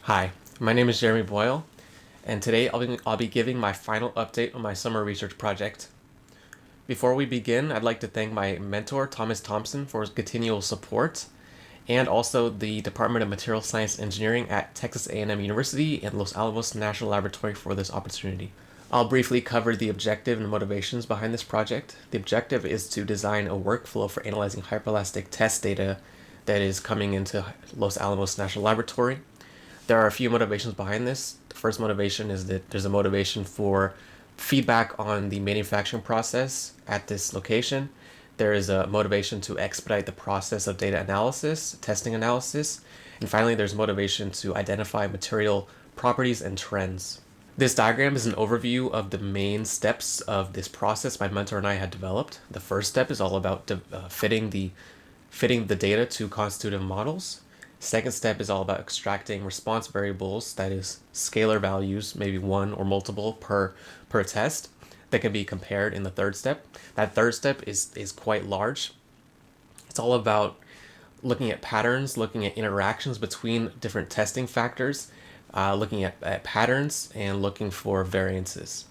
Hi, my name is Jeremy Boyle, and today I'll be giving my final update on my summer research project. Before we begin, I'd like to thank my mentor, Thomas Thompson, for his continual support, and also the Department of Material Science Engineering at Texas A&M University and Los Alamos National Laboratory for this opportunity. I'll briefly cover the objective and motivations behind this project. The objective is to design a workflow for analyzing hyperelastic test data that is coming into Los Alamos National Laboratory. There are a few motivations behind this. The first motivation is that there's a motivation for feedback on the manufacturing process at this location. There is a motivation to expedite the process of data analysis, testing analysis, and finally there's motivation to identify material properties and trends. This diagram is an overview of the main steps of this process my mentor and I had developed. The first step is all about fitting the data to constitutive models. Second step is all about extracting response variables, that is scalar values, maybe one or multiple per test, that can be compared in the third step. That third step is quite large. It's all about looking at patterns, looking at interactions between different testing factors, looking at patterns and looking for variances.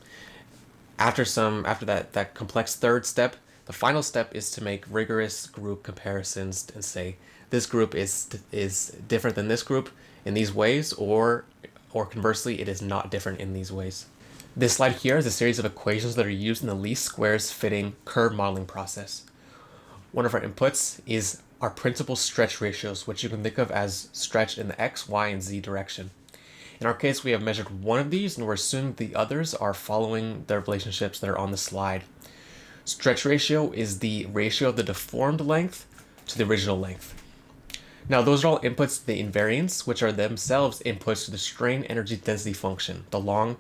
After that complex third step, the final step is to make rigorous group comparisons and say this group is different than this group in these ways, or conversely, it is not different in these ways. This slide here is a series of equations that are used in the least squares fitting curve modeling process. One of our inputs is our principal stretch ratios, which you can think of as stretch in the x, y, and z direction. In our case, we have measured one of these, and we're assuming the others are following the relationships that are on the slide. Stretch ratio is the ratio of the deformed length to the original length. Now, those are all inputs to the invariants, which are themselves inputs to the strain energy density function, the long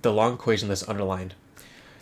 equation that's underlined.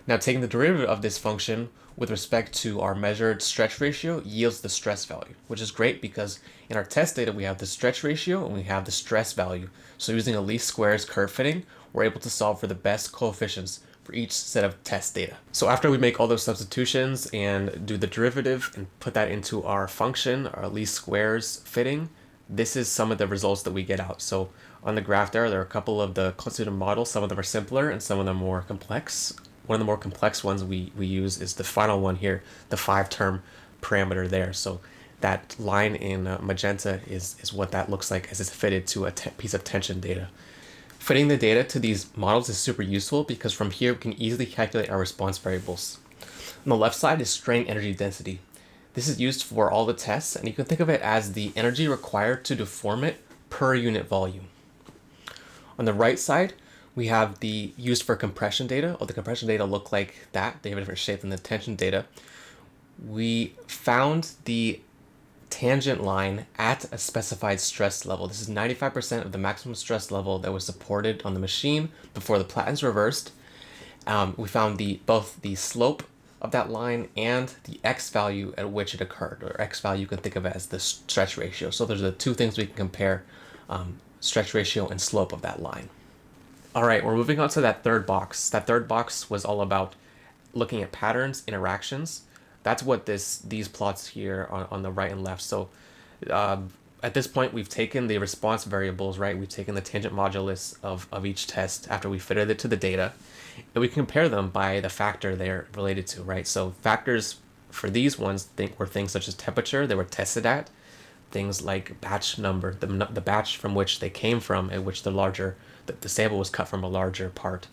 Now, taking the derivative of this function with respect to our measured stretch ratio yields the stress value, which is great because in our test data we have the stretch ratio and we have the stress value. So using a least squares curve fitting, we're able to solve for the best coefficients for each set of test data. So after we make all those substitutions and do the derivative and put that into our function, our least squares fitting, this is some of the results that we get out. So on the graph there are a couple of the constitutive models. Some of them are simpler and some of them more complex. One of the more complex ones we use is the final one here, the 5-term parameter there. So that line in magenta is what that looks like as it's fitted to a piece of tension data. Fitting the data to these models is super useful because from here we can easily calculate our response variables. On the left side is strain energy density. This is used for all the tests, and you can think of it as the energy required to deform it per unit volume. On the right side, we have the used for compression data. The compression data look like that. They have a different shape than the tension data. We found the tangent line at a specified stress level. This is 95% of the maximum stress level that was supported on the machine before the platens reversed. We found both the slope of that line and the x value at which it occurred, or x value you can think of as the stretch ratio. So there's the two things we can compare, stretch ratio and slope of that line. All right, we're moving on to that third box. That third box was all about looking at patterns, interactions. That's what these plots here on the right and left. So at this point, we've taken the response variables, right? We've taken the tangent modulus of each test after we fitted it to the data, and we compare them by the factor they're related to, right? So factors for these ones were things such as temperature they were tested at, things like batch number, the batch from which they came from, at which the sample was cut from a larger part.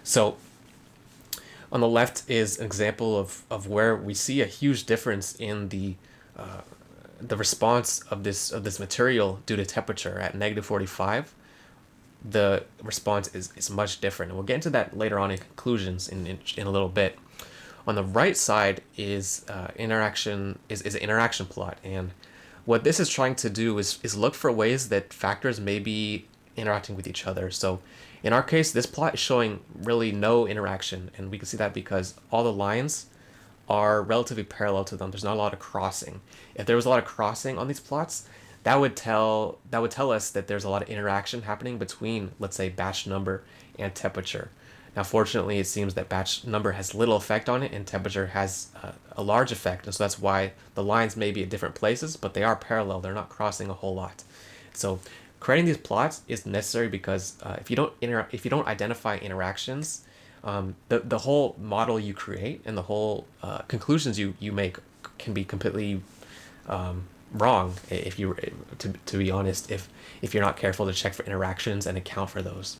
So on the left is an example of where we see a huge difference in the response of this material due to temperature. At -45, the response is much different, and we'll get into that later on in conclusions in a little bit. On the right side is an interaction plot, and what this is trying to do is look for ways that factors may be interacting with each other. So in our case, this plot is showing really no interaction, and we can see that because all the lines are relatively parallel to them. There's not a lot of crossing. If there was a lot of crossing on these plots, that would tell us that there's a lot of interaction happening between, let's say, batch number and temperature. Now, fortunately, it seems that batch number has little effect on it, and temperature has a large effect, and so that's why the lines may be at different places, but they are parallel. They're not crossing a whole lot. So Creating these plots is necessary because if you don't identify interactions, the whole model you create and the whole conclusions you make can be completely wrong if you to be honest if you're not careful to check for interactions and account for those.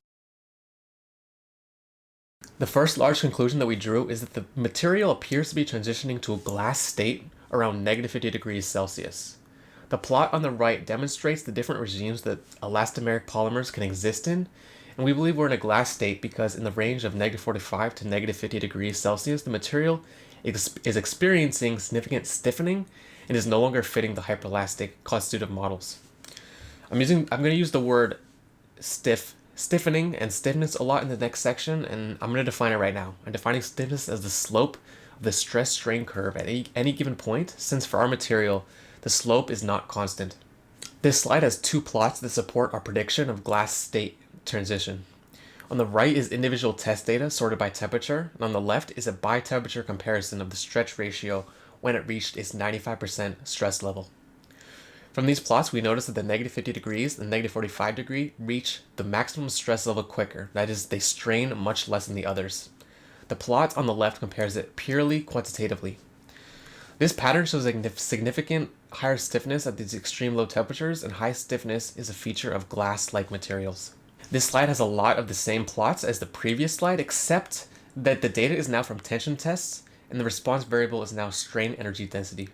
The first large conclusion that we drew is that the material appears to be transitioning to a glass state around -50 degrees Celsius. The plot on the right demonstrates the different regimes that elastomeric polymers can exist in, and we believe we're in a glass state because in the range of -45 to -50 degrees Celsius, the material is experiencing significant stiffening and is no longer fitting the hyperelastic constitutive models. I'm going to use the word stiffening and stiffness a lot in the next section, and I'm going to define it right now. I'm defining stiffness as the slope of the stress strain curve at any given point, since for our material, the slope is not constant. This slide has two plots that support our prediction of glass state transition. On the right is individual test data sorted by temperature, and on the left is a by temperature comparison of the stretch ratio when it reached its 95% stress level. From these plots, we notice that the -50 degrees and -45 degree reach the maximum stress level quicker. That is, they strain much less than the others. The plot on the left compares it purely quantitatively. This pattern shows a significant higher stiffness at these extreme low temperatures, and high stiffness is a feature of glass-like materials. This slide has a lot of the same plots as the previous slide, except that the data is now from tension tests, and the response variable is now strain energy density.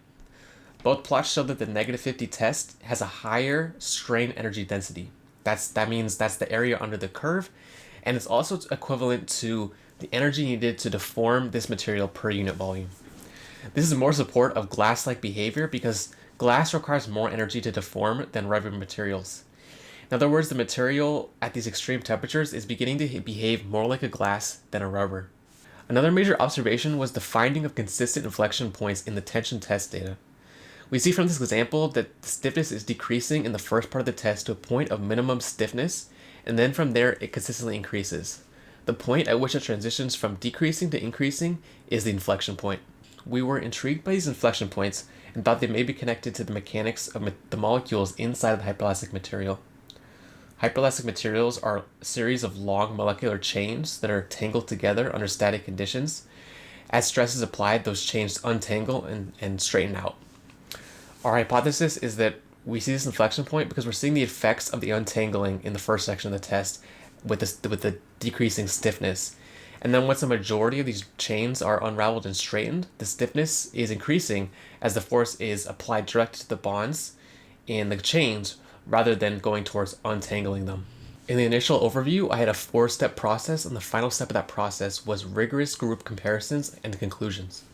Both plots show that the -50 test has a higher strain energy density. That means that's the area under the curve, and it's also equivalent to the energy needed to deform this material per unit volume. This is more support of glass-like behavior because glass requires more energy to deform than rubber materials. In other words, the material at these extreme temperatures is beginning to behave more like a glass than a rubber. Another major observation was the finding of consistent inflection points in the tension test data. We see from this example that the stiffness is decreasing in the first part of the test to a point of minimum stiffness, and then from there it consistently increases. The point at which it transitions from decreasing to increasing is the inflection point. We were intrigued by these inflection points and thought they may be connected to the mechanics of the molecules inside of the hyperelastic material. Hyperelastic materials are a series of long molecular chains that are tangled together under static conditions. As stress is applied, those chains untangle and straighten out. Our hypothesis is that we see this inflection point because we're seeing the effects of the untangling in the first section of the test with the decreasing stiffness. And then once the majority of these chains are unraveled and straightened, the stiffness is increasing as the force is applied directly to the bonds in the chains rather than going towards untangling them. In the initial overview, I had a 4-step process, and the final step of that process was rigorous group comparisons and conclusions.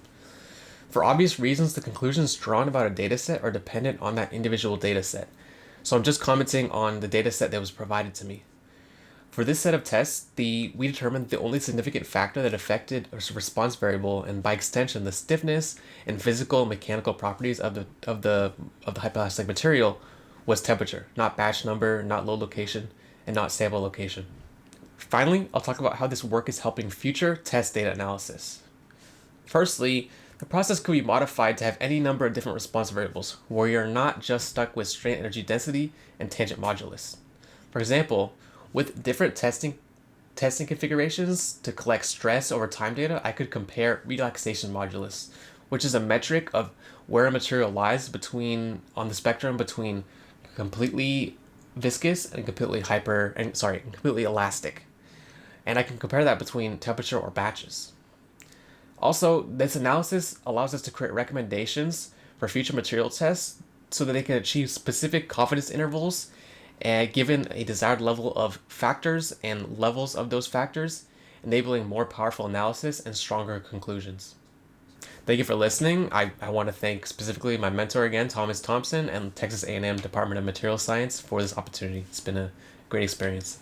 For obvious reasons, the conclusions drawn about a dataset are dependent on that individual dataset, so I'm just commenting on the dataset that was provided to me. For this set of tests, we determined the only significant factor that affected a response variable, and by extension the stiffness and physical and mechanical properties of the hyperelastic material, was temperature, not batch number, not load location, and not sample location. Finally, I'll talk about how this work is helping future test data analysis. Firstly, the process could be modified to have any number of different response variables, where you're not just stuck with strain energy density and tangent modulus. For example, with different testing configurations to collect stress over time data, I could compare relaxation modulus, which is a metric of where a material lies on the spectrum between completely viscous and completely elastic. And I can compare that between temperature or batches. Also, this analysis allows us to create recommendations for future material tests so that they can achieve specific confidence intervals given a desired level of factors and levels of those factors, enabling more powerful analysis and stronger conclusions. Thank you for listening. I want to thank specifically my mentor again, Thomas Thompson, and Texas A&M Department of Material Science for this opportunity. It's been a great experience.